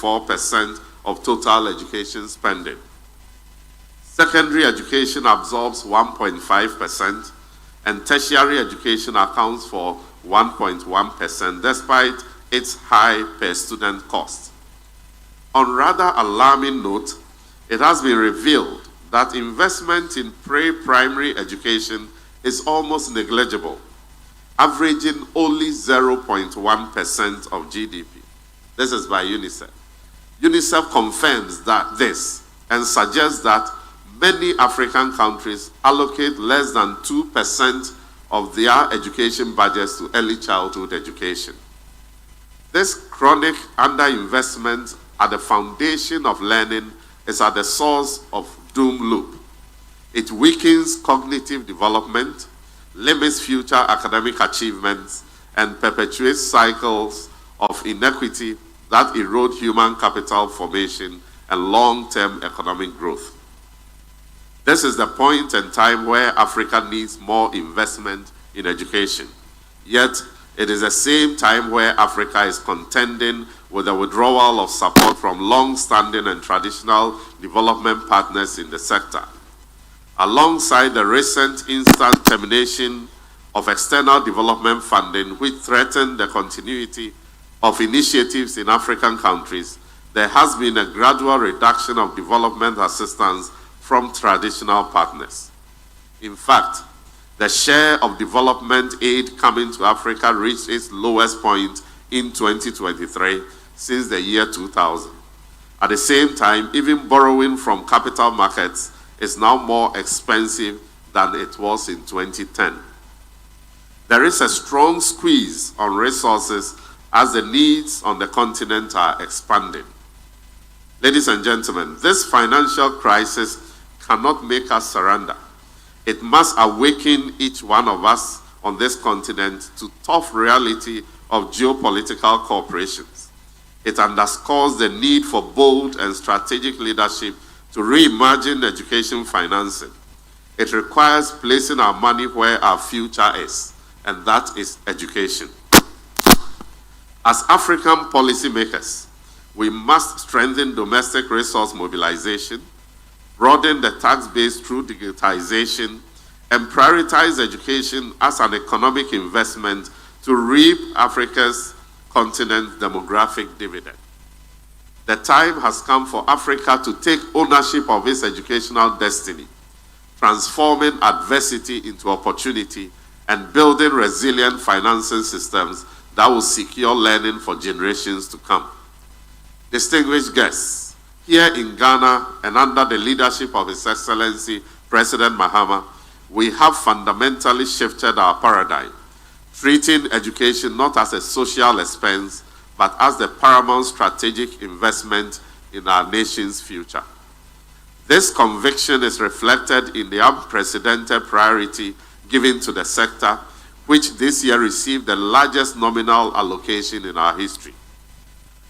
2.4% of total education spending. Secondary education absorbs 1.5%, and tertiary education accounts for 1.1%, despite its high per-student cost. On rather alarming note, it has been revealed that investment in pre-primary education is almost negligible, averaging only 0.1% of GDP. This is by UNICEF. UNICEF confirms this and suggests that many African countries allocate less than 2% of their education budgets to early childhood education. This chronic underinvestment at the foundation of learning is at the source of doom loop. It weakens cognitive development, limits future academic achievements, and perpetuates cycles of inequity that erode human capital formation and long-term economic growth. This is the point in time where Africa needs more investment in education. Yet, it is the same time where Africa is contending with the withdrawal of support from long-standing and traditional development partners in the sector. Alongside the recent instant termination of external development funding, which threatened the continuity of initiatives in African countries, there has been a gradual reduction of development assistance from traditional partners. In fact, the share of development aid coming to Africa reached its lowest point in 2023 since the year 2000. At the same time, even borrowing from capital markets is now more expensive than it was in 2010. There is a strong squeeze on resources as the needs on the continent are expanding. Ladies and gentlemen, this financial crisis cannot make us surrender. It must awaken each one of us on this continent to tough reality of geopolitical cooperations. It underscores the need for bold and strategic leadership to reimagine education financing. It requires placing our money where our future is, and that is education. As African policymakers, we must strengthen domestic resource mobilization, broaden the tax base through digitization, and prioritize education as an economic investment to reap Africa's continent's demographic dividend. The time has come for Africa to take ownership of its educational destiny, transforming adversity into opportunity and building resilient financing systems that will secure learning for generations to come. Distinguished guests, here in Ghana and under the leadership of His Excellency President Mahama, we have fundamentally shifted our paradigm, treating education not as a social expense, but as the paramount strategic investment in our nation's future. This conviction is reflected in the unprecedented priority given to the sector, which this year received the largest nominal allocation in our history.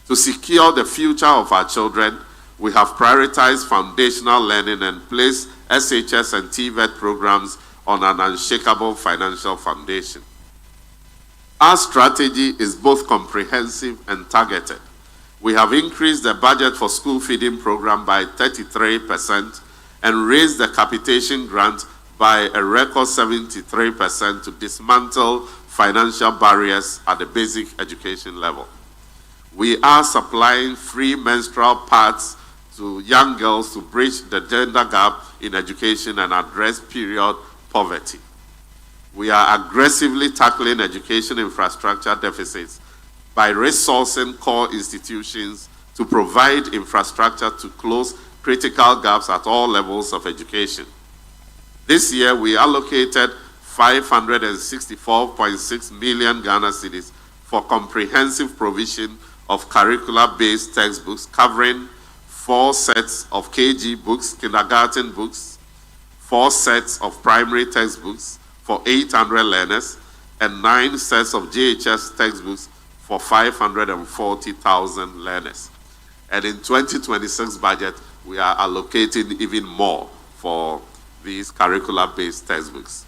To secure the future of our children, we have prioritized foundational learning and placed SHS and TVET programs on an unshakable financial foundation. Our strategy is both comprehensive and targeted. We have increased the budget for school feeding program by 33% and raised the capitation grant by a record 73% to dismantle financial barriers at the basic education level. We are supplying free menstrual pads to young girls to bridge the gender gap in education and address period poverty. We are aggressively tackling education infrastructure deficits by resourcing core institutions to provide infrastructure to close critical gaps at all levels of education. This year, we allocated 564.6 million Ghana cedis for comprehensive provision of curricular-based textbooks covering 4 sets of KG books, kindergarten books, 4 sets of primary textbooks for 800 learners, and 9 sets of JHS textbooks for 540,000 learners. And in 2026 budget, we are allocating even more for these curricular-based textbooks.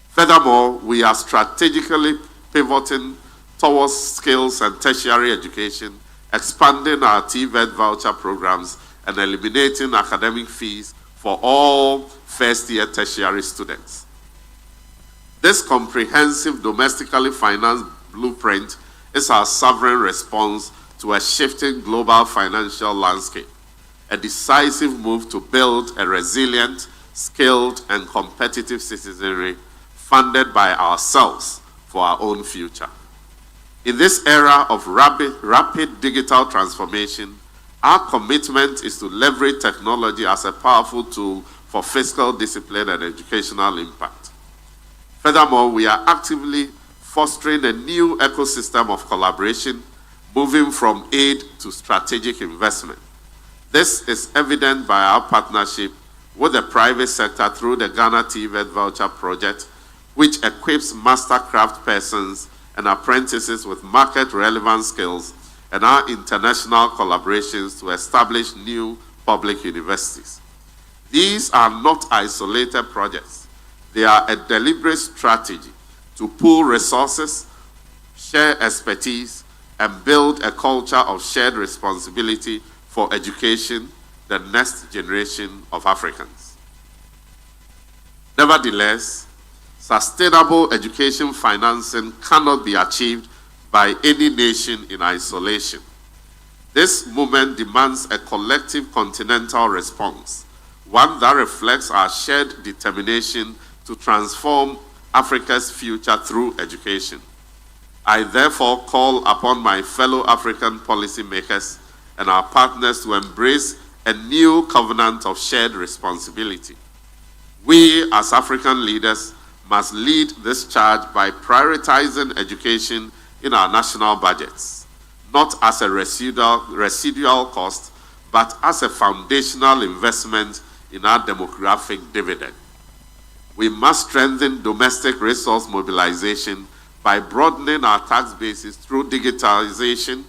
Furthermore, we are strategically pivoting towards skills and tertiary education expanding our TVET voucher programs, and eliminating academic fees for all first-year tertiary students. This comprehensive domestically financed blueprint is our sovereign response to a shifting global financial landscape, a decisive move to build a resilient, skilled, and competitive citizenry funded by ourselves for our own future. In this era of rapid digital transformation, our commitment is to leverage technology as a powerful tool for fiscal discipline and educational impact. Furthermore, we are actively fostering a new ecosystem of collaboration, moving from aid to strategic investment. This is evident by our partnership with the private sector through the Ghana TVET Voucher Project, which equips mastercraft persons and apprentices with market-relevant skills, and our international collaborations to establish new public universities. These are not isolated projects. They are a deliberate strategy to pool resources, share expertise, and build a culture of shared responsibility for education, the next generation of Africans. Nevertheless, sustainable education financing cannot be achieved by any nation in isolation. This movement demands a collective continental response, one that reflects our shared determination to transform Africa's future through education. I therefore call upon my fellow African policymakers and our partners to embrace a new covenant of shared responsibility. We, as African leaders, must lead this charge by prioritizing education in our national budgets, not as a residual cost, but as a foundational investment in our demographic dividend. We must strengthen domestic resource mobilization by broadening our tax bases through digitalization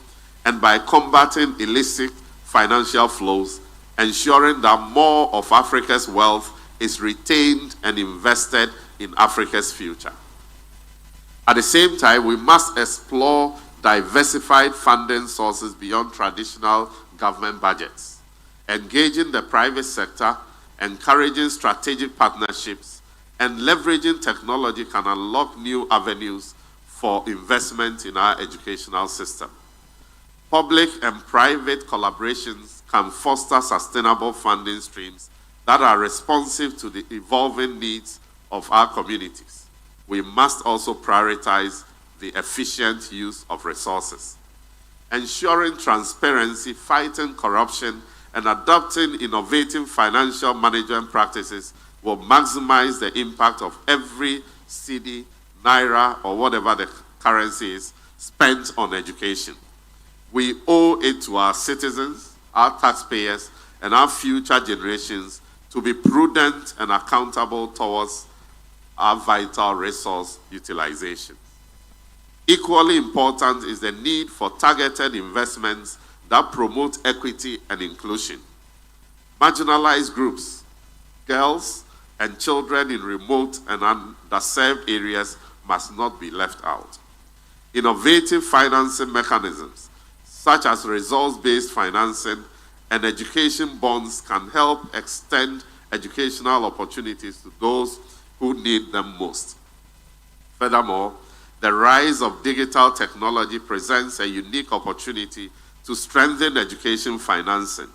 and by combating illicit financial flows, ensuring that more of Africa's wealth is retained and invested in Africa's future. At the same time, we must explore diversified funding sources beyond traditional government budgets, engaging the private sector, encouraging strategic partnerships, and leveraging technology can unlock new avenues for investment in our educational system. Public and private collaborations can foster sustainable funding streams that are responsive to the evolving needs of our communities. We must also prioritize the efficient use of resources. Ensuring transparency, fighting corruption, and adopting innovative financial management practices will maximize the impact of every cedi, naira, or whatever the currency is spent on education. We owe it to our citizens, our taxpayers, and our future generations to be prudent and accountable towards our vital resource utilization. Equally important is the need for targeted investments that promote equity and inclusion. Marginalized groups, girls, and children in remote and underserved areas must not be left out. Innovative financing mechanisms, such as resource-based financing and education bonds, can help extend educational opportunities to those who need them most. Furthermore, the rise of digital technology presents a unique opportunity to strengthen education financing.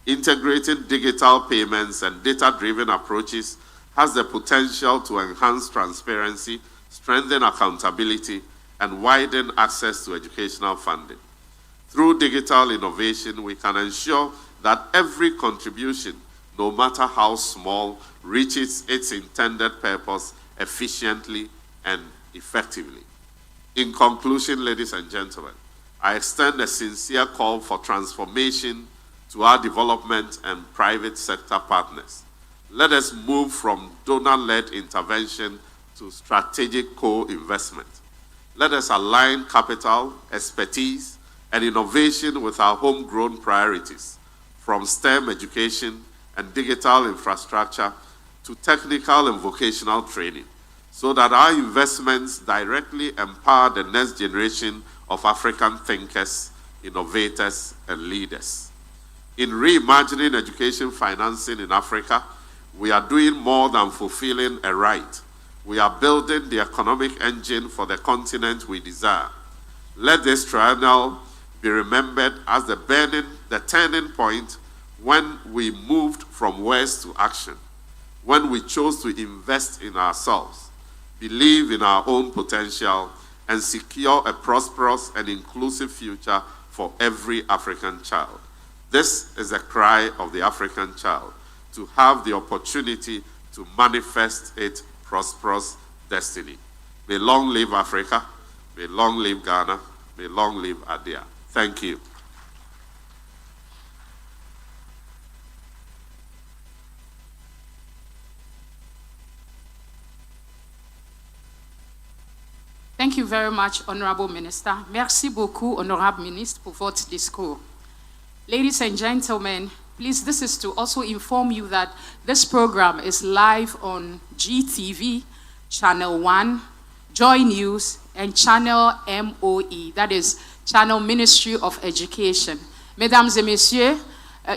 Integrating digital payments and data-driven approaches has the potential to enhance transparency, strengthen accountability, and widen access to educational funding. Through digital innovation, we can ensure that every contribution, no matter how small, reaches its intended purpose efficiently and effectively. In conclusion, ladies and gentlemen, I extend a sincere call for transformation to our development and private sector partners. Let us move from donor-led intervention to strategic co-investment. Let us align capital, expertise, and innovation with our homegrown priorities, from STEM education and digital infrastructure to technical and vocational training, so that our investments directly empower the next generation of African thinkers, innovators, and leaders. In reimagining education financing in Africa, we are doing more than fulfilling a right. We are building the economic engine for the continent we desire. Let this triennial be remembered as the turning point when we moved from words to action, when we chose to invest in ourselves, believe in our own potential, and secure a prosperous and inclusive future for every African child. This is the cry of the African child, to have the opportunity to manifest its prosperous destiny. May long live Africa, may long live Ghana, may long live ADEA. Thank you. Thank you very much, Honorable Minister. Merci beaucoup, Honorable Ministre, pour votre discours. Ladies and gentlemen, please, this is to also inform you that this program is live on GTV, Channel 1, Joy News, and Channel MOE, that is Channel Ministry of Education. Mesdames et messieurs,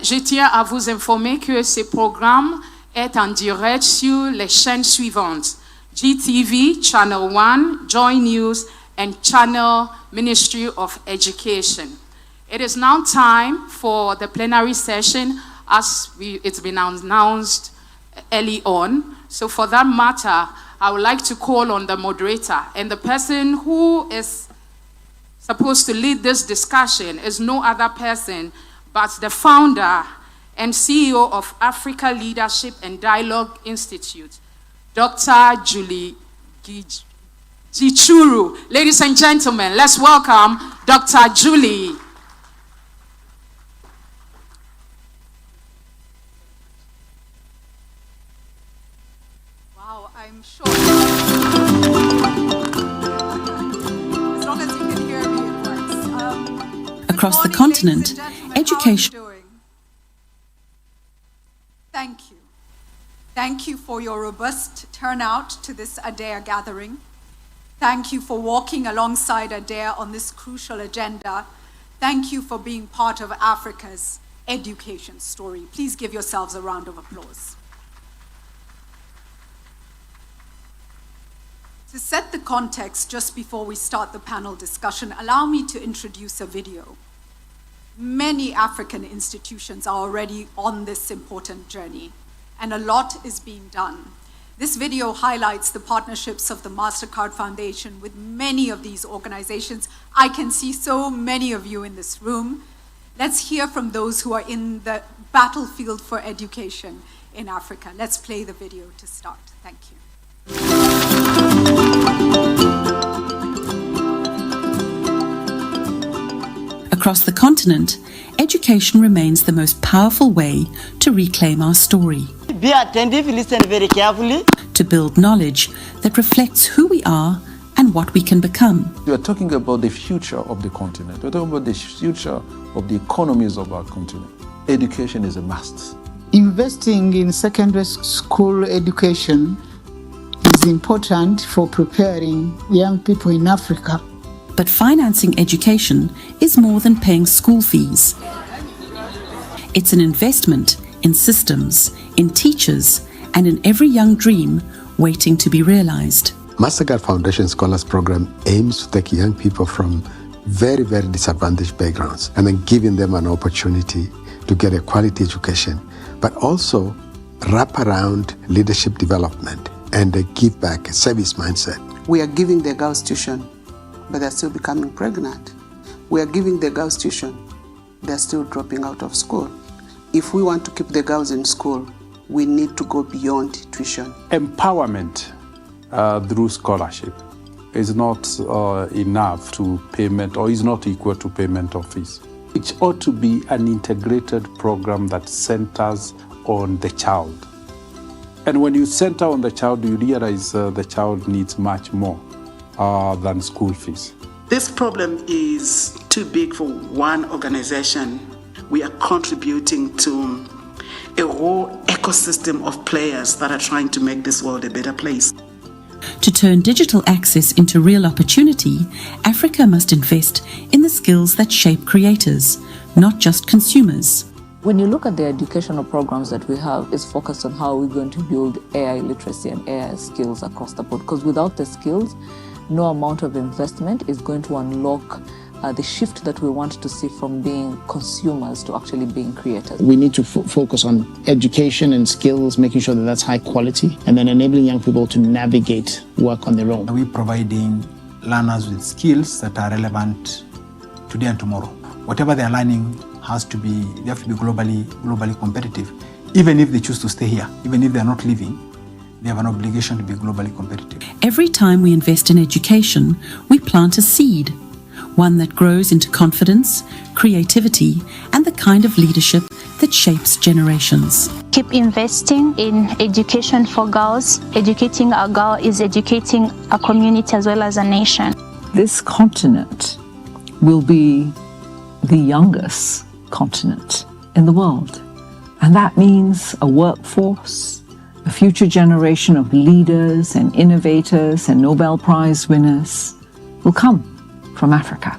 je tiens à vous informer que ce programme est en direct sur les chaînes suivantes: GTV, Channel 1, Joy News, and Channel Ministry of Education. It is now time for the plenary session, as it's been announced early on. So for that matter, I would like to call on the moderator, and the person who is supposed to lead this discussion is no other person but the founder and CEO of Africa Leadership and Dialogue Institute, Dr. Julie Gichuru. Ladies and gentlemen, let's welcome Dr. Julie. Wow, I'm sure. As long as you can hear me, it works. Across the continent, education. Thank you. Thank you for your robust turnout to this ADEA gathering. Thank you for walking alongside ADEA on this crucial agenda. Thank you for being part of Africa's education story. Please give yourselves a round of applause. To set the context just before we start the panel discussion, allow me to introduce a video. Many African institutions are already on this important journey, and a lot is being done. This video highlights the partnerships of the MasterCard Foundation with many of these organizations. I can see so many of you in this room. Let's hear from those who are in the battlefield for education in Africa. Let's play the video to start. Thank you. Across the continent, education remains the most powerful way to reclaim our story. Be attentive, listen very carefully. To build knowledge that reflects who we are and what we can become. We are talking about the future of the continent. We're talking about the future of the economies of our continent. Education is a must. Investing in secondary school education is important for preparing young people in Africa. But financing education is more than paying school fees. It's an investment in systems, in teachers, and in every young dream waiting to be realized. MasterCard Foundation Scholars Program aims to take young people from very, very disadvantaged backgrounds and then giving them an opportunity to get a quality education, but also wrap around leadership development and a give back, a service mindset. We are giving the girls tuition, but they're still becoming pregnant. We are giving the girls tuition, they're still dropping out of school. If we want to keep the girls in school, we need to go beyond tuition. Empowerment through scholarship is not enough to payment, or is not equal to payment of fees. It ought to be an integrated program that centers on the child. And when you center on the child, you realize the child needs much more than school fees. This problem is too big for one organization. We are contributing to a whole ecosystem of players that are trying to make this world a better place. To turn digital access into real opportunity, Africa must invest in the skills that shape creators, not just consumers. When you look at the educational programs that we have, it's focused on how we're going to build AI literacy and AI skills across the board. Because without the skills, no amount of investment is going to unlock the shift that we want to see from being consumers to actually being creators. We need to focus on education and skills, making sure that that's high quality, and then enabling young people to navigate work on their own. We're providing learners with skills that are relevant today and tomorrow. Whatever they're learning they have to be globally competitive. Even if they choose to stay here, even if they're not leaving, they have an obligation to be globally competitive. Every time we invest in education, we plant a seed, one that grows into confidence, creativity, and the kind of leadership that shapes generations. Keep investing in education for girls. Educating a girl is educating a community as well as a nation. This continent will be the youngest continent in the world. And that means a workforce, a future generation of leaders and innovators and Nobel Prize winners will come from Africa.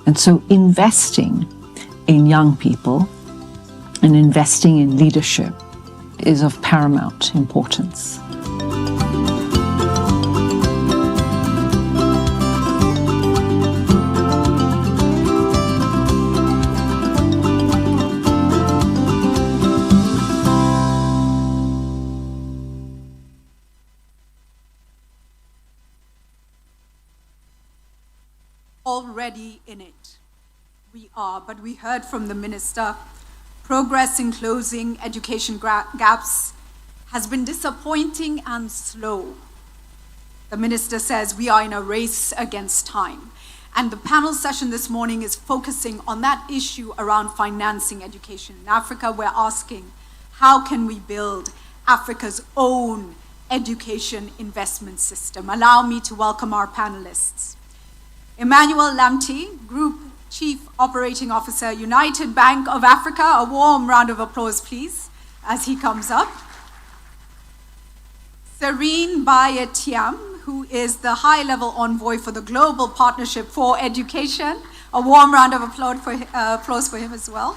And so investing in young people and investing in leadership is of paramount importance. Already in it. We are, but we heard from the Minister, progress in closing education gaps has been disappointing and slow. The Minister says we are in a race against time. And the panel session this morning is focusing on that issue around financing education in Africa. We're asking, how can we build Africa's own education investment system? Allow me to welcome our panelists. Emmanuel Lamti, Group Chief Operating Officer, United Bank of Africa. A warm round of applause, please, as he comes up. Serene Bayetiam, who is the high-level envoy for the Global Partnership for Education. A warm round of applause for him as well.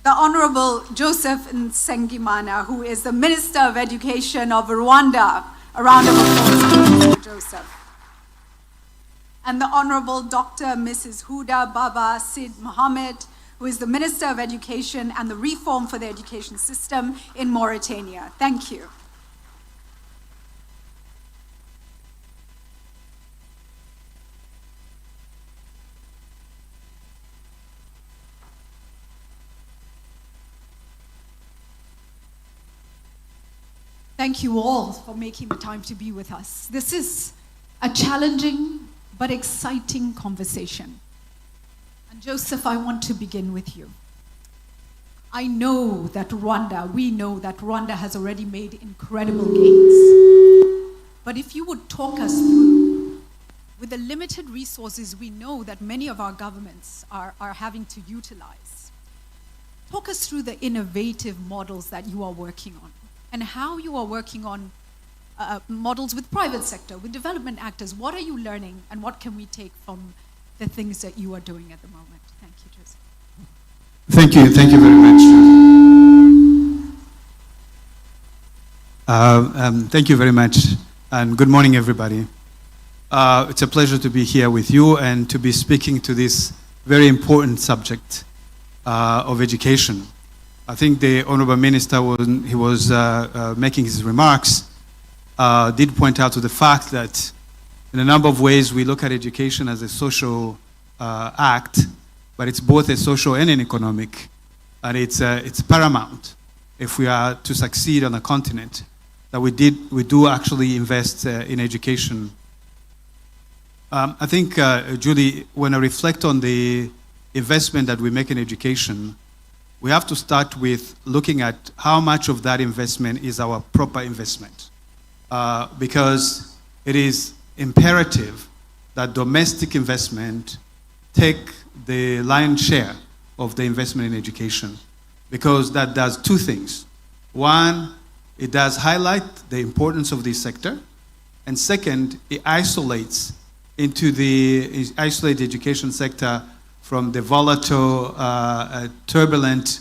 The Honorable Joseph Nsengimana, who is the Minister of Education of Rwanda. A round of applause for Joseph. And the Honorable Dr. Mrs. Huda Baba Sid Mohammed, who is the Minister of Education and the Reform for the Education System in Mauritania. Thank you. Thank you all for making the time to be with us. This is a challenging but exciting conversation. And Joseph, I want to begin with you. I know that we know that Rwanda has already made incredible gains. But if you would talk us through, with the limited resources we know that many of our governments are having to utilize, talk us through the innovative models that you are working on and how you are working on models with private sector, with development actors. What are you learning and what can we take from the things that you are doing at the moment? Thank you, Joseph. Thank you very much. Thank you very much, and good morning, everybody. It's a pleasure to be here with you and to be speaking to this very important subject of education. I think the Honorable Minister, when he was making his remarks, did point out to the fact that in a number of ways we look at education as a social act, but it's both a social and an economic, and it's paramount if we are to succeed on the continent that we do actually invest in education. I think, Julie, when I reflect on the investment that we make in education, we have to start with looking at how much of that investment is our proper investment. Because it is imperative that domestic investment take the lion's share of the investment in education, because that does two things. One, It does highlight the importance of this sector. And second, it isolates the education sector from the volatile, turbulent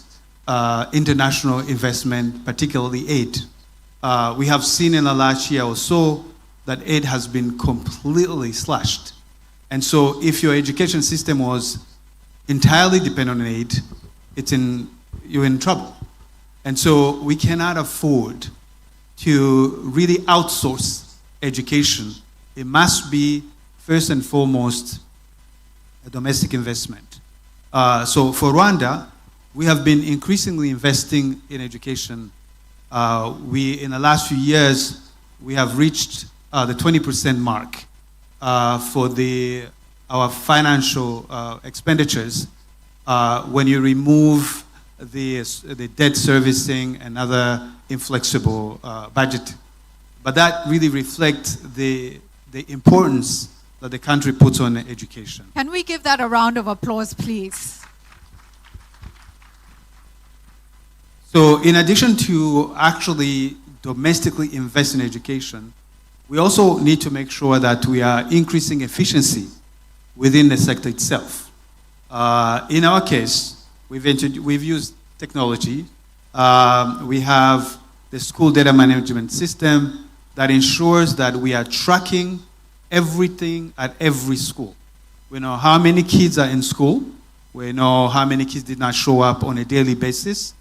international investment, particularly aid. We have seen in the last year or so that aid has been completely slashed. And so if your education system was entirely dependent on aid, you're in trouble. And so we cannot afford to really outsource education. It must be, first and foremost, a domestic investment. So for Rwanda, we have been increasingly investing in education. In the last few years, we have reached the 20% mark for our financial expenditures when you remove the debt servicing and other inflexible budget. But that really reflects the importance that the country puts on education. Can we give that a round of applause, please? So in addition to actually domestically invest in education, we also need to make sure that we are increasing efficiency within the sector itself. In our case, we've used technology. We have the school data management system that ensures that we are tracking everything at every school. We know how many kids are in school. We know how many kids did not show up on a daily basis.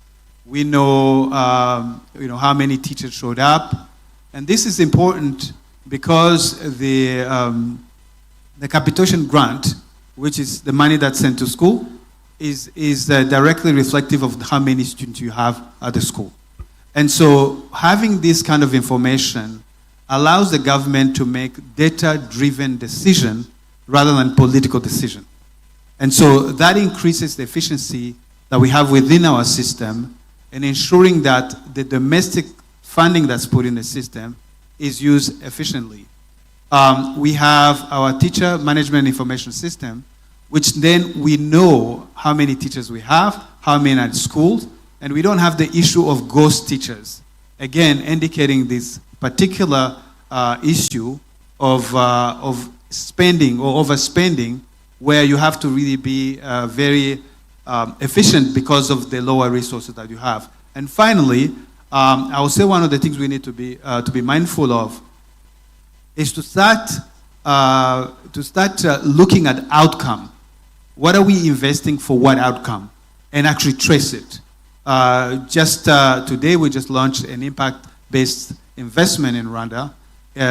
We know, how many teachers showed up. And this is important because the capitation grant, which is the money that's sent to school, is directly reflective of how many students you have at the school. And so having this kind of information allows the government to make data-driven decision rather than political decision. And so that increases the efficiency that we have within our system and ensuring that the domestic funding that's put in the system is used efficiently. We have our teacher management information system, which then we know how many teachers we have, how many at schools, and we don't have the issue of ghost teachers. Again, indicating this particular issue of spending or overspending, where you have to really be very efficient because of the lower resources that you have. And finally, I would say one of the things we need to be mindful of is to start looking at outcome. What are we investing for what outcome? And actually trace it. Today, we just launched an impact-based investment in Rwanda,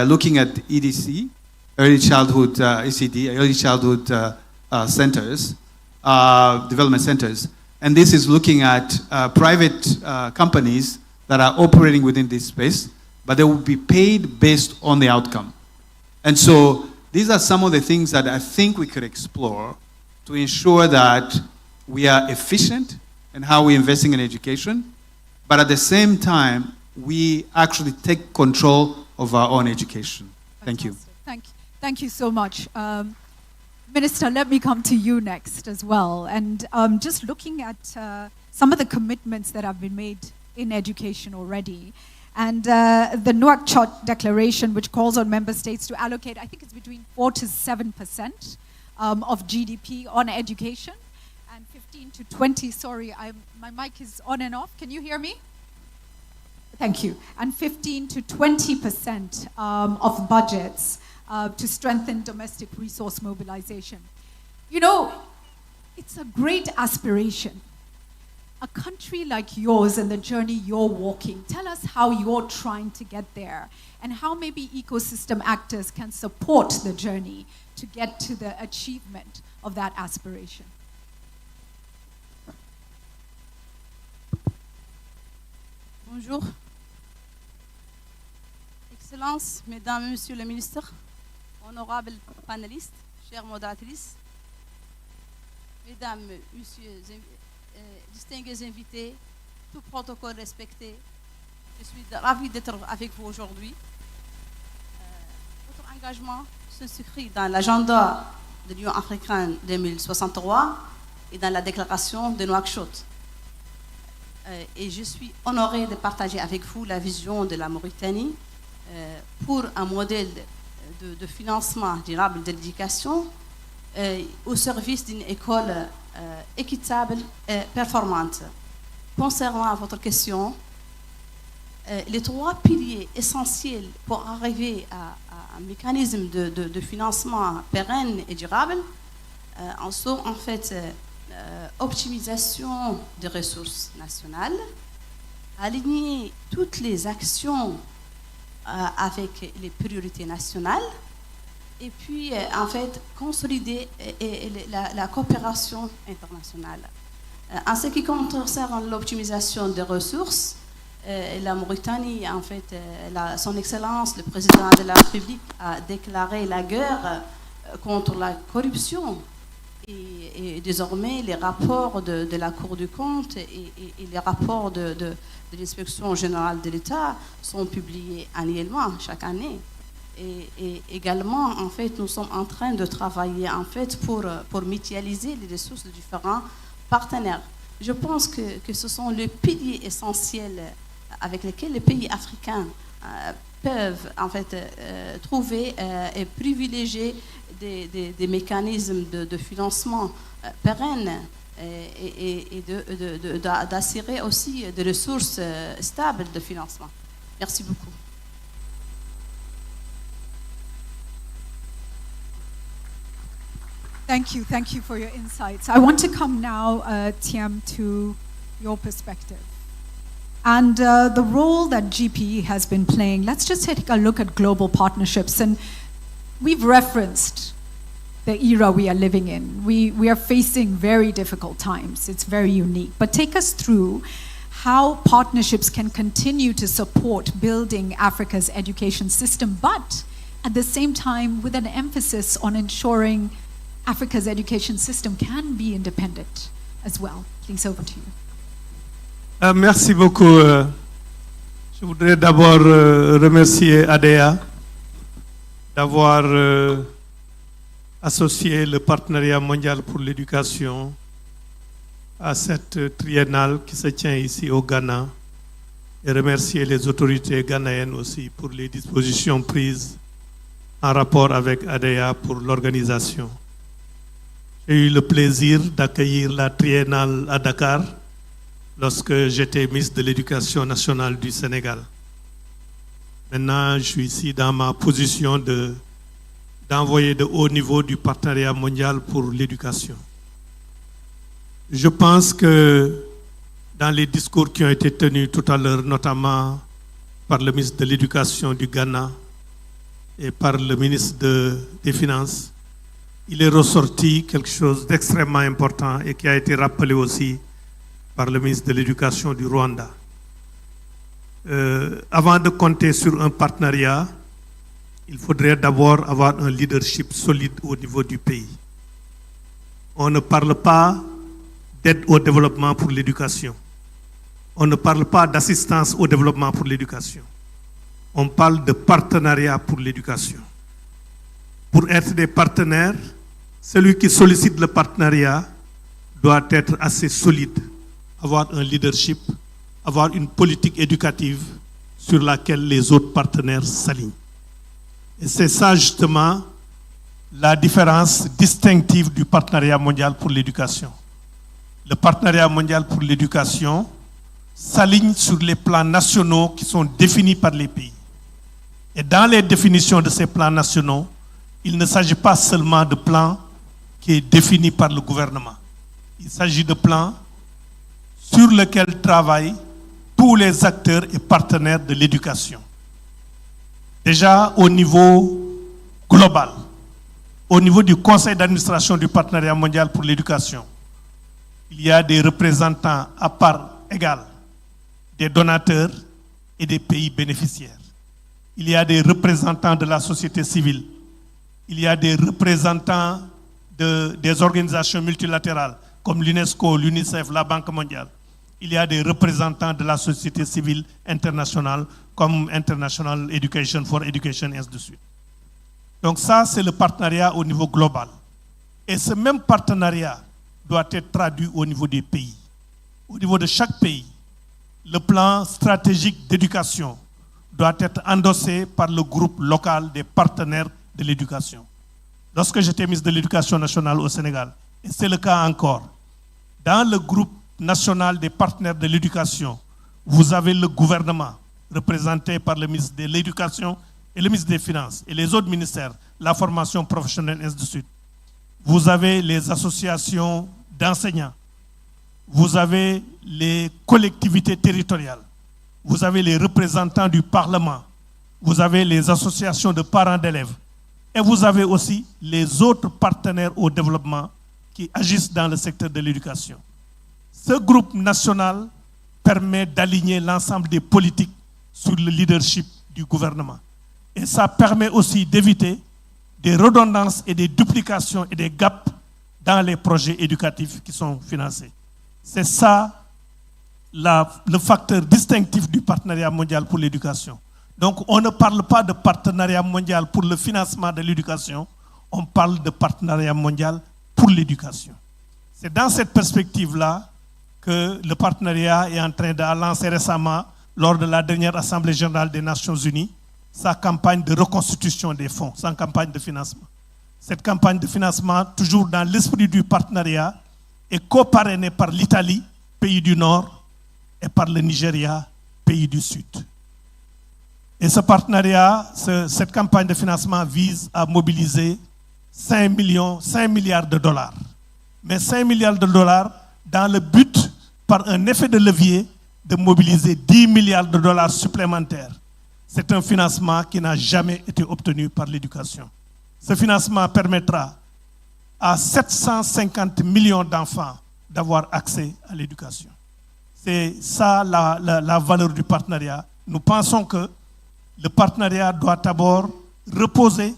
looking at EDC, early childhood ECD, early childhood centers, development centers. And this is looking at private companies that are operating within this space, but they will be paid based on the outcome. And so these are some of the things that I think we could explore to ensure that we are efficient in how we're investing in education, but at the same time, we actually take control of our own education. Thank you. Thank you so much. Minister, let me come to you next as well. And just looking at some of the commitments that have been made in education already, and the Nouakchott Declaration, which calls on member states to allocate, I think it's between 4 to 7% of GDP on education, and 15 to 20, my mic is on and off. Can you hear me? Thank you. And 15 to 20% of budgets to strengthen domestic resource mobilization. You know, it's a great aspiration. A country like yours and the journey you're walking, tell us how you're trying to get there and how maybe ecosystem actors can support the journey to get to the achievement of that aspiration. Bonjour. Excellences, Mesdames et Messieurs les ministres, honorables panélistes, chères modératrices, Mesdames, Messieurs, distingués invités, tout protocole respecté, je suis ravie d'être avec vous aujourd'hui. Votre engagement s'inscrit dans l'agenda de l'Union africaine 2063 et dans la déclaration de Nouakchott. et je suis honorée de partager avec vous la vision de la Mauritanie pour un modèle de financement durable de l'éducation au service d'une école équitable et performante. Concernant votre question, les trois piliers essentiels pour arriver à un mécanisme de financement pérenne et durable en sont en fait optimisation des ressources nationales, aligner toutes les actions avec les priorités nationales, et puis en fait consolider la coopération internationale. En ce qui concerne l'optimisation des ressources, la Mauritanie, en fait, son Excellence, le président de la République, a déclaré la guerre contre la corruption. Et désormais, les rapports de la Cour des comptes et les rapports de l'inspection générale de l'État sont publiés annuellement, chaque année. Et également, en fait, nous sommes en train de travailler en fait, pour mutualiser les ressources de différents partenaires. Je pense que ce sont les piliers essentiels avec lesquels les pays africains peuvent en fait, trouver et privilégier des mécanismes de financement pérennes et d'assurer aussi des ressources stables de financement. Merci beaucoup. Thank you for your insights. I want to come now, Tiam, to your perspective. And the role that GPE has been playing. Let's just take a look at global partnerships. And we've referenced the era we are living in. We are facing very difficult times. It's very unique. But take us through how partnerships can continue to support building Africa's education system, but at the same time with an emphasis on ensuring Africa's education system can be independent as well. Please, over to you. Merci beaucoup. Je voudrais d'abord remercier ADEA d'avoir associé le Partenariat mondial pour l'éducation à cette triennale qui se tient ici au Ghana, et remercier les autorités ghanéennes aussi pour les dispositions prises en rapport avec ADEA pour l'organisation. J'ai eu le plaisir d'accueillir la triennale à Dakar lorsque j'étais ministre de l'Éducation nationale du Sénégal. Maintenant, je suis ici dans ma position d'envoyé de haut niveau du Partenariat mondial pour l'éducation. Je pense que dans les discours qui ont été tenus tout à l'heure, notamment par le ministre de l'Éducation du Ghana et par le ministre des Finances, il est ressorti quelque chose d'extrêmement important et qui a été rappelé aussi par le ministre de l'Éducation du Rwanda. Avant de compter sur un partenariat, il faudrait d'abord avoir un leadership solide au niveau du pays. On ne parle pas d'aide au développement pour l'éducation. On ne parle pas d'assistance au développement pour l'éducation. On parle de partenariat pour l'éducation. Pour être des partenaires, celui qui sollicite le partenariat doit être assez solide, avoir un leadership, avoir une politique éducative sur laquelle les autres partenaires s'alignent. Et c'est ça justement la différence distinctive du Partenariat mondial pour l'éducation. Le Partenariat mondial pour l'éducation s'aligne sur les plans nationaux qui sont définis par les pays. Et dans les définitions de ces plans nationaux, il ne s'agit pas seulement de plans qui est défini par le gouvernement. Il s'agit de plans sur lesquels travaillent tous les acteurs et partenaires de l'éducation. Déjà au niveau global, au niveau du conseil d'administration du Partenariat mondial pour l'éducation, il y a des représentants à part égale des donateurs et des pays bénéficiaires. Il y a des représentants de la société civile. Il y a des représentants des organisations multilatérales comme l'UNESCO, l'UNICEF, la Banque mondiale. Il y a des représentants de la société civile internationale comme International Education for Education et ainsi de suite. Donc ça, c'est le partenariat au niveau global. Et ce même partenariat doit être traduit au niveau des pays. Au niveau de chaque pays, le plan stratégique d'éducation doit être endossé par le groupe local des partenaires de l'éducation. Lorsque j'étais ministre de l'Éducation nationale au Sénégal, et c'est le cas encore, dans le groupe national des partenaires de l'éducation, vous avez le gouvernement, représenté par le ministre de l'Éducation et le ministre des Finances, et les autres ministères, la formation professionnelle, et ainsi de suite. Vous avez les associations d'enseignants, vous avez les collectivités territoriales, vous avez les représentants du Parlement, vous avez les associations de parents d'élèves, et vous avez aussi les autres partenaires au développement qui agissent dans le secteur de l'éducation. Ce groupe national permet d'aligner l'ensemble des politiques sur le leadership du gouvernement. Et ça permet aussi d'éviter des redondances et des duplications et des gaps dans les projets éducatifs qui sont financés. C'est ça le facteur distinctif du partenariat mondial pour l'éducation. Donc on ne parle pas de partenariat mondial pour le financement de l'éducation, on parle de partenariat mondial pour l'éducation. C'est dans cette perspective-là que le partenariat est en train de lancer récemment, lors de la dernière Assemblée générale des Nations Unies, sa campagne de reconstitution des fonds, sa campagne de financement. Cette campagne de financement, toujours dans l'esprit du partenariat, est co-parrainée par l'Italie, pays du Nord, et par le Nigeria, pays du Sud. Et ce partenariat, cette campagne de financement vise à mobiliser 5 milliards de dollars. Mais 5 milliards de dollars dans le but, par un effet de levier, de mobiliser 10 milliards de dollars supplémentaires. C'est un financement qui n'a jamais été obtenu par l'éducation. Ce financement permettra à 750 millions d'enfants d'avoir accès à l'éducation. C'est ça la valeur du partenariat. Nous pensons que le partenariat doit d'abord reposer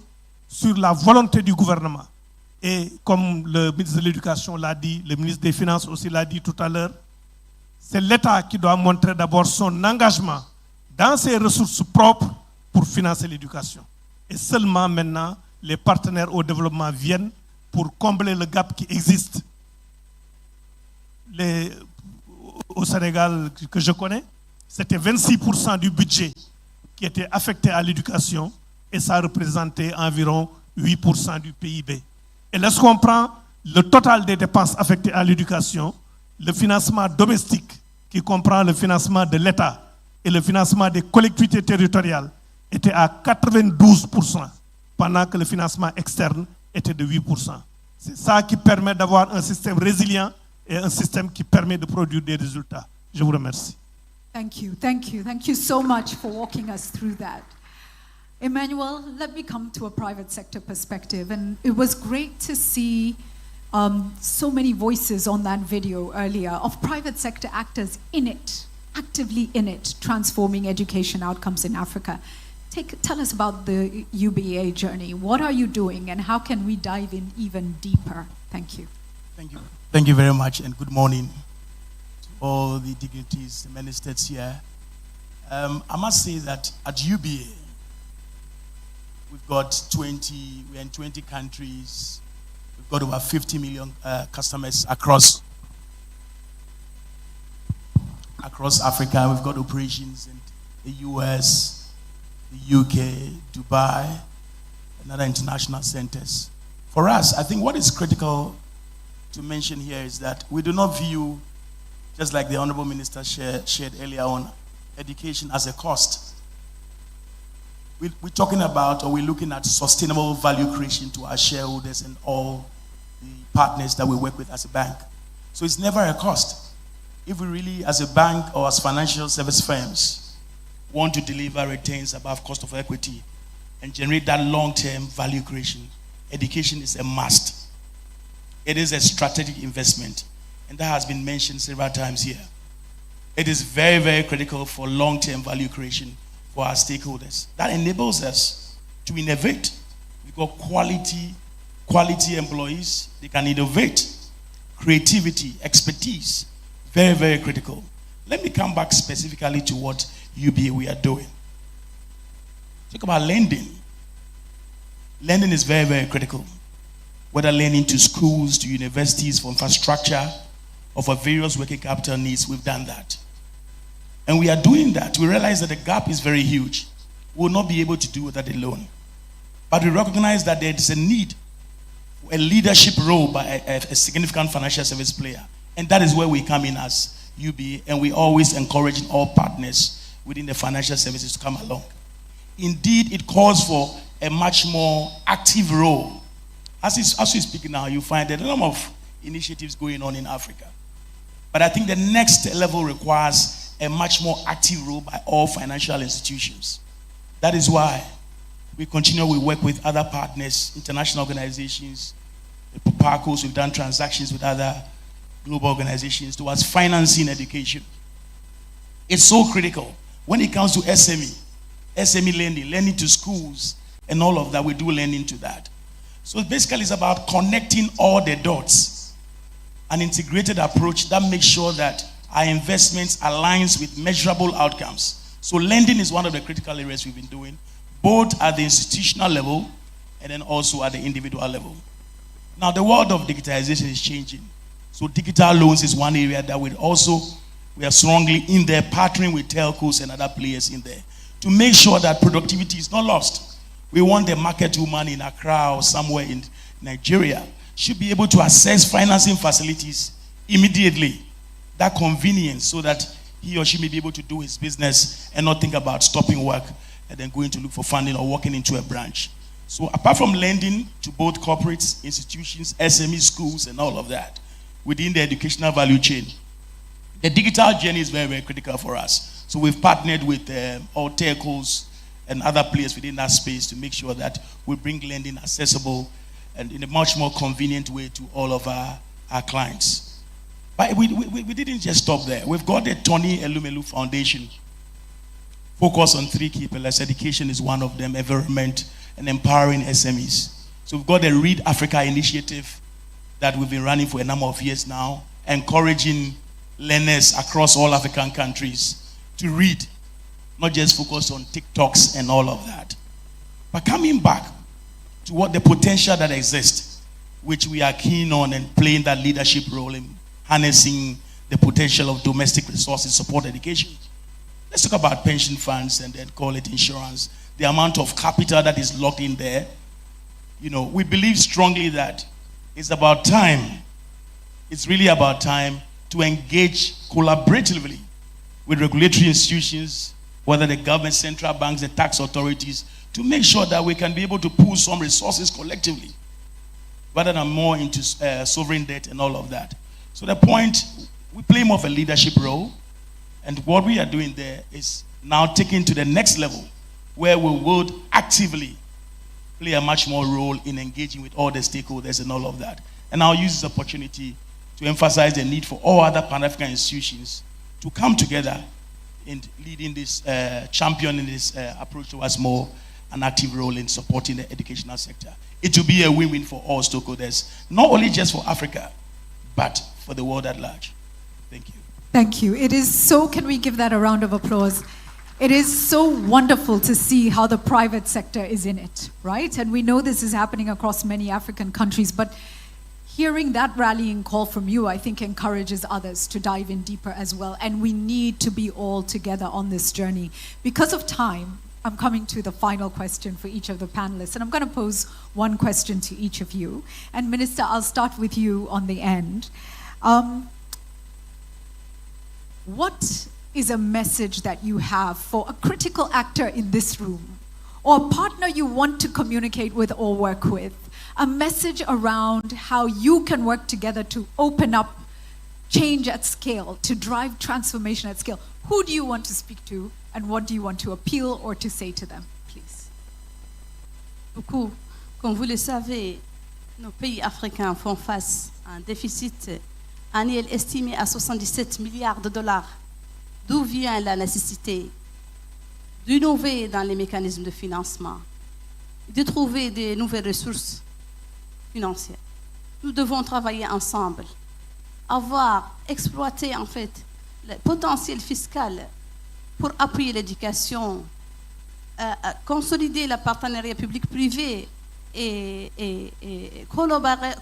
sur la volonté du gouvernement. Et comme le ministre de l'Éducation l'a dit, le ministre des Finances aussi l'a dit tout à l'heure, c'est l'État qui doit montrer d'abord son engagement dans ses ressources propres pour financer l'éducation. Et seulement maintenant, les partenaires au développement viennent pour combler le gap qui existe. Au Sénégal, que je connais, c'était 26% du budget qui était affecté à l'éducation et ça représentait environ 8% du PIB. Et lorsqu'on prend le total des dépenses affectées à l'éducation, le financement domestique, qui comprend le financement de l'État et le financement des collectivités territoriales, était à 92%, pendant que le financement externe était de 8%. C'est ça qui permet d'avoir un système résilient et un système qui permet de produire des résultats. Je vous remercie. Thank you, thank you. Thank you so much for walking us through that. Emmanuel, let me come to a private sector perspective. And it was great to see so many voices on that video earlier of private sector actors in it, actively in it, transforming education outcomes in Africa. Tell us about the UBA journey. What are you doing and how can we dive in even deeper? Thank you. Thank you. Thank you very much and good morning to all the dignitaries, the ministers here. I must say that at UBA, we've got we're in 20 countries. We've got over 50 million customers across Africa. We've got operations in the US, the UK, Dubai, and other international centers. For us, I think what is critical to mention here is that we do not view, just like the Honorable Minister shared earlier on, education as a cost. We're talking about, or we're looking at sustainable value creation to our shareholders and all the partners that we work with as a bank. So it's never a cost. If we really, as a bank or as financial service firms, want to deliver returns above cost of equity and generate that long-term value creation, education is a must. It is a strategic investment, and that has been mentioned several times here. It is very, very critical for long-term value creation for our stakeholders. That enables us to innovate. We've got quality employees. They can innovate. Creativity, expertise, very, very critical. Let me come back specifically to what UBA we are doing. Talk about lending. Lending is very, very critical. Whether lending to schools, to universities, for infrastructure, or for various working capital needs, we've done that. And we are doing that. We realize that the gap is very huge. We will not be able to do that alone. But we recognize that there is a need for a leadership role by a significant financial service player. And that is where we come in as UBA, and we always encourage all partners within the financial services to come along. Indeed, it calls for a much more active role. As we're speaking now, you find that a lot of initiatives going on in Africa. But I think the next level requires a much more active role by all financial institutions. That is why we continue to work with other partners, international organizations, the PARCOs. We've done transactions with other global organizations towards financing education. It's so critical. When it comes to SME lending to schools, and all of that, we do lending to that. So basically it's about connecting all the dots, an integrated approach that makes sure that our investments aligns with measurable outcomes. So lending is one of the critical areas we've been doing, both at the institutional level and then also at the individual level. Now the world of digitization is changing. So digital loans is one area that we are strongly in there, partnering with telcos and other players in there to make sure that productivity is not lost. We want the market woman in Accra or somewhere in Nigeria should be able to access financing facilities immediately, that convenience, so that he or she may be able to do his business and not think about stopping work and then going to look for funding or walking into a branch. So apart from lending to both corporates, institutions, SME schools, and all of that, within the educational value chain, the digital journey is very, very critical for us. So we've partnered with all telcos and other players within that space to make sure that we bring lending accessible and in a much more convenient way to all of our clients. But we didn't just stop there. We've got the Tony Elumelu Foundation, focused on 3 key pillars. Education is one of them, environment, and empowering SMEs. So we've got the Read Africa initiative that we've been running for a number of years now, encouraging learners across all African countries to read, not just focus on TikToks and all of that. But coming back to what the potential that exists, which we are keen on and playing that leadership role in harnessing the potential of domestic resources to support education. Let's talk about pension funds and then call it insurance. The amount of capital that is locked in there. You know, we believe strongly that it's about time. It's really about time to engage collaboratively with regulatory institutions, whether the government, central banks, the tax authorities, to make sure that we can be able to pool some resources collectively, rather than more into sovereign debt and all of that. So the point, we play more of a leadership role, and what we are doing there is now taking to the next level, where we would actively play a much more role in engaging with all the stakeholders and all of that. And I'll use this opportunity to emphasize the need for all other Pan-African institutions to come together in leading this, championing this approach towards more an active role in supporting the educational sector. It will be a win-win for all stakeholders, not only just for Africa, but for the world at large. Thank you. Thank you. It is so, can we give that a round of applause? It is so wonderful to see how the private sector is in it, right? And we know this is happening across many African countries, but hearing that rallying call from you, I think encourages others to dive in deeper as well. And we need to be all together on this journey. Because of time, I'm coming to the final question for each of the panelists, and I'm going to pose one question to each of you. And Minister, I'll start with you on the end. What is a message that you have for a critical actor in this room, or a partner you want to communicate with or work with? A message around how you can work together to open up change at scale, to drive transformation at scale. Who do you want to speak to, and what do you want to appeal or to say to them, please? Beaucoup. Comme vous le savez, nos pays africains font face à un déficit annuel estimé à 77 milliards de dollars. D'où vient la nécessité d'innover dans les mécanismes de financement, de trouver des nouvelles ressources financières. Nous devons travailler ensemble, exploiter en fait le potentiel fiscal pour appuyer l'éducation, consolider le partenariat public-privé et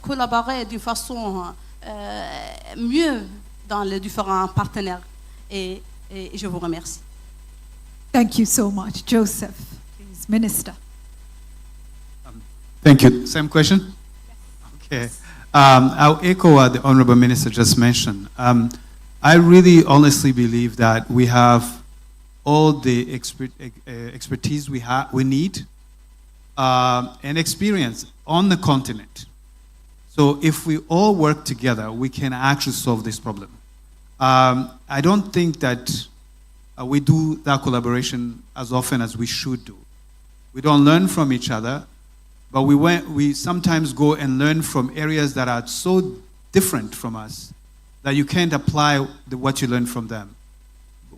collaborer d'une façon mieux dans les différents partenaires. Et Et je vous remercie. Thank you so much. Joseph, please, Minister. Thank you. Same question? Okay. I'll echo what the Honorable Minister just mentioned. I really honestly believe that we have all the expertise we need and experience on the continent. So if we all work together, we can actually solve this problem. I don't think that we do that collaboration as often as we should do. We don't learn from each other, but we sometimes go and learn from areas that are so different from us that you can't apply what you learn from them.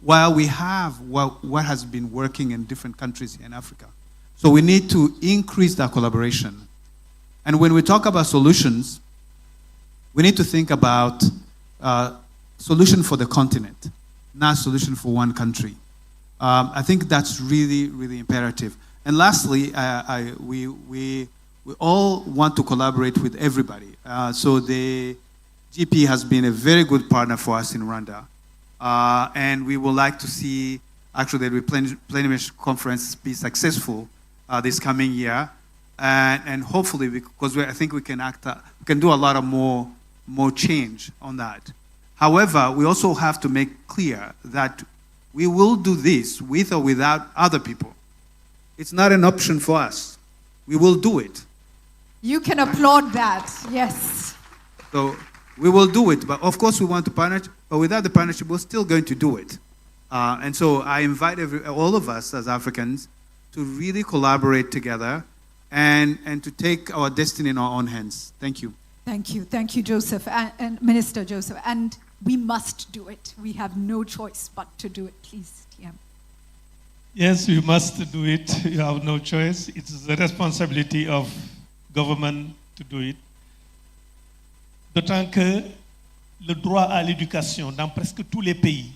While we have what has been working in different countries in Africa. So we need to increase that collaboration. And when we talk about solutions, we need to think about solution for the continent, not solution for one country. I think that's really, really imperative. And lastly, we all want to collaborate with everybody. So the GP has been a very good partner for us in Rwanda. And we would like to see actually the replenishment conference be successful this coming year. And hopefully, because I think we can do a lot of more change on that. However, we also have to make clear that we will do this with or without other people. It's not an option for us. We will do it. You can applaud that, yes. So we will do it, but of course we want to partner, but without the partnership, we're still going to do it. And so I invite all of us as Africans to really collaborate together and to take our destiny in our own hands. Thank you. Thank you, Joseph, and Minister Joseph. And we must do it. We have no choice but to do it. Please, TM. Yes, we must do it. You have no choice. It's the responsibility of government to do it. D'autant que le droit à l'éducation dans presque tous les pays,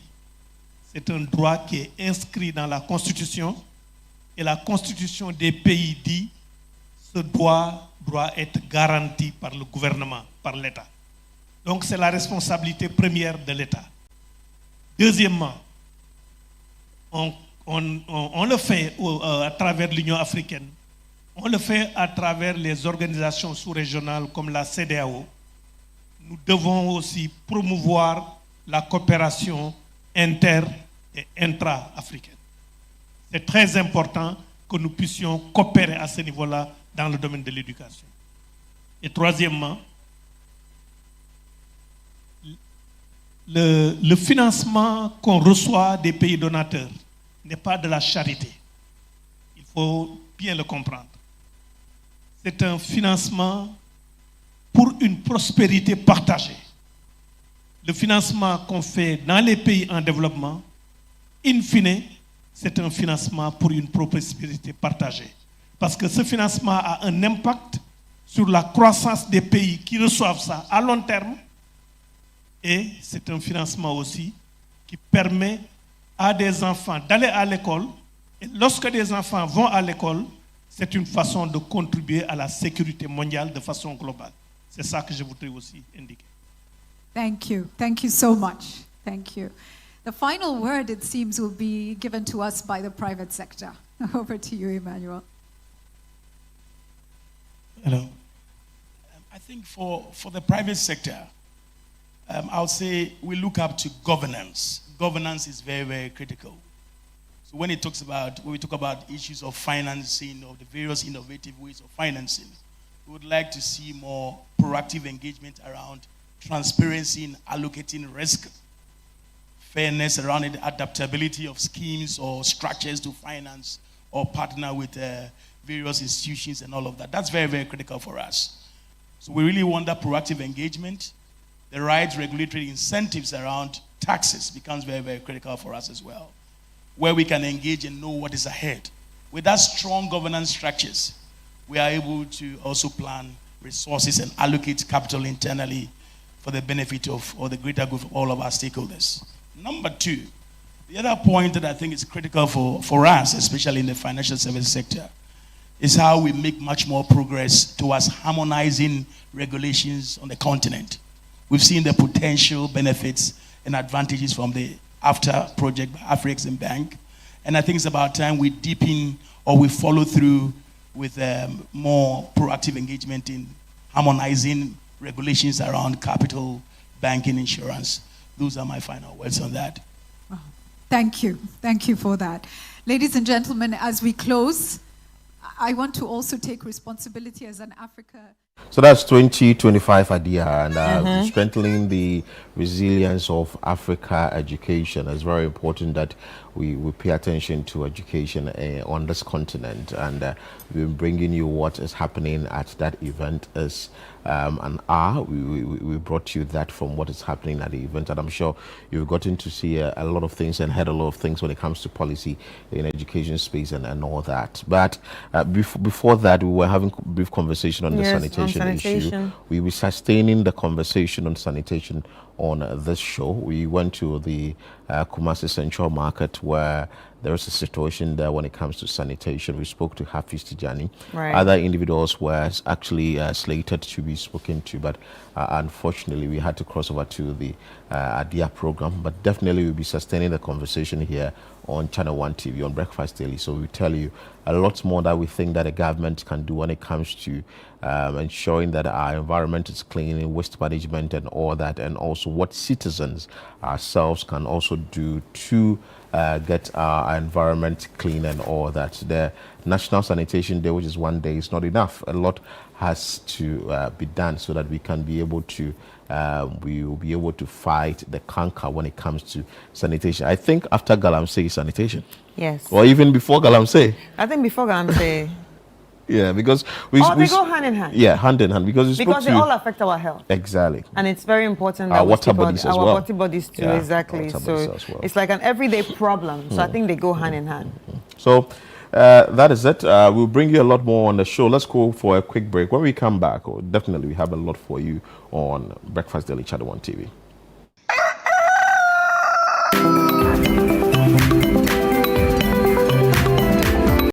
c'est un droit qui est inscrit dans la Constitution et la Constitution des pays dit ce droit doit être garanti par le gouvernement, par l'État. Donc c'est la responsabilité première de l'État. Deuxièmement, on le fait à travers l'Union africaine, on le fait à travers les organisations sous-régionales comme la CEDEAO. Nous devons aussi promouvoir la coopération inter- et intra-africaine. C'est très important que nous puissions coopérer à ce niveau-là dans le domaine de l'éducation. Et troisièmement, le financement qu'on reçoit des pays donateurs n'est pas de la charité. Il faut bien le comprendre. C'est un financement pour une prospérité partagée. Le financement qu'on fait dans les pays en développement, in fine, c'est un financement pour une prospérité partagée. Parce que ce financement a un impact sur la croissance des pays qui reçoivent ça à long terme. Et c'est un financement aussi qui permet à des enfants d'aller à l'école. Et lorsque des enfants vont à l'école, c'est une façon de contribuer à la sécurité mondiale de façon globale. C'est ça que je voudrais aussi indiquer. Thank you. Thank you so much. Thank you. The final word, it seems, will be given to us by the private sector. Over to you, Emmanuel. Hello. I think for the private sector, I would say we look up to governance. Governance is very, very critical. So when we talk about issues of financing, of the various innovative ways of financing, we would like to see more proactive engagement around transparency in allocating risk, fairness around the adaptability of schemes or structures to finance or partner with various institutions and all of that. That's very, very critical for us. So we really want that proactive engagement. The right regulatory incentives around taxes becomes very, very critical for us as well, where we can engage and know what is ahead. With that strong governance structures, we are able to also plan resources and allocate capital internally for the benefit of, or the greater good of all of our stakeholders. Number two, the other point that I think is critical for us, especially in the financial services sector, is how we make much more progress towards harmonizing regulations on the continent. We've seen the potential benefits and advantages from the after project by Afrexim Bank. And I think it's about time we deepen or we follow through with more proactive engagement in harmonizing regulations around capital, banking, insurance. Those are my final words on that. Thank you. Thank you for that. Ladies and gentlemen, as we close, I want to also take responsibility as an Africa. So that's 2025 ADEA, and strengthening the resilience of Africa education. It's very important that we pay attention to education on this continent, and we're bringing you what is happening at that event as we brought you that from what is happening at the event, and I'm sure you've gotten to see a lot of things and heard a lot of things when it comes to policy in education space and all that. But before that, we were having a brief conversation on the sanitation issue. We were sustaining the conversation on sanitation on this show. We went to the Kumasi Central Market, where there is a situation there when it comes to sanitation. We spoke to Hafiz Tijani. Right. Other individuals were actually slated to be spoken to, but unfortunately we had to cross over to the ADEA program. But definitely we'll be sustaining the conversation here on Channel 1 TV on Breakfast Daily. So we tell you a lot more that we think that the government can do when it comes to ensuring that our environment is clean, waste management and all that, and also what citizens ourselves can also do to get our environment clean and all that. The National Sanitation Day, which is one day, is not enough. A lot has to be done so that we can be able to we will be able to fight the canker when it comes to sanitation. I think after Galamsey is sanitation. Yes. Or even before Galamsey. I think before Galamsey. Yeah, because they go hand in hand. Yeah, hand in hand, because they all affect our health. Exactly. And it's very important that our water bodies as well. Our water bodies too, yeah, exactly. So it's like an everyday problem. So I think they go hand in hand. So that is it. We'll bring you a lot more on the show. Let's go for a quick break. When we come back, definitely we have a lot for you on Breakfast Daily Channel 1 TV.